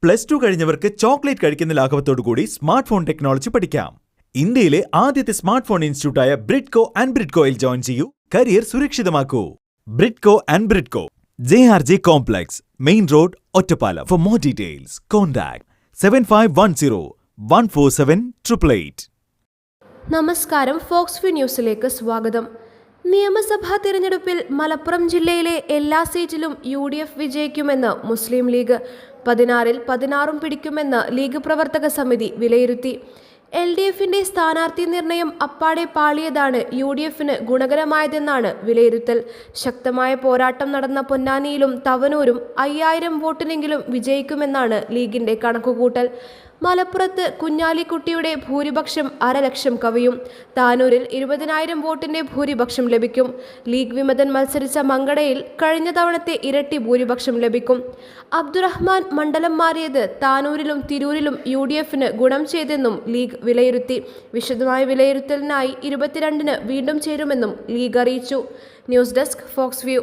+2 കഴിഞ്ഞവർക്ക് chocolate കഴിക്കുന്ന ലാഘവത്തോടുകൂടി smart phone technology പഠിക്കാം. ഇന്ത്യയിലെ ആദ്യത്തെ സ്മാർട്ട് ഫോൺ ഇൻസ്റ്റിറ്റ്യൂട്ടായ ബ്രിഡ്കോ ആൻഡ് ബ്രിഡ്കോയിൽ ജോയിൻ ചെയ്യൂ. കരിയർ സുരക്ഷിതമാക്കൂ. Bridco and Bridco, JRJ complex, main road, Ottapalam. For more details, contact 7510147888. നമസ്കാരം, ഫോക്സ് വ്യൂ ന്യൂസിലേക്ക് സ്വാഗതം. നിയമസഭാ തിരഞ്ഞെടുപ്പിൽ മലപ്പുറം ജില്ലയിലെ എല്ലാ സീറ്റിലും UDF വിജയിക്കുമെന്ന് മുസ്ലിം ലീഗ്. 16-ൽ 16 പിടിക്കുമെന്ന് ലീഗ് പ്രവർത്തക സമിതി വിലയിരുത്തി. LDFന്റെ സ്ഥാനാർത്ഥി നിർണയം അപ്പാടെ പാളിയതാണ് UDFന് ഗുണകരമായതെന്നാണ് വിലയിരുത്തൽ. ശക്തമായ പോരാട്ടം നടന്ന പൊന്നാനിയിലും തവനൂരും 5000 വോട്ടിനെങ്കിലും വിജയിക്കുമെന്നാണ് ലീഗിന്റെ കണക്കുകൂട്ടൽ. മലപ്പുറത്ത് കുഞ്ഞാലിക്കുട്ടിയുടെ ഭൂരിപക്ഷം 1,00,000 കവിയും. താനൂരിൽ 20,000 വോട്ടിന്റെ ഭൂരിപക്ഷം ലഭിക്കും. ലീഗ് വിമതൻ മത്സരിച്ച മങ്കടയിൽ കഴിഞ്ഞ തവണത്തെ ഇരട്ടി ഭൂരിപക്ഷം ലഭിക്കും. അബ്ദുറഹ്മാൻ മണ്ഡലം മാറിയത് താനൂരിലും തിരൂരിലും UDFന് ഗുണം ചെയ്തെന്നും ലീഗ് വിലയിരുത്തി. വിശദമായ വിലയിരുത്തലിനായി 22-ന് വീണ്ടും ചേരുമെന്നും ലീഗ് അറിയിച്ചു. News desk, fox view.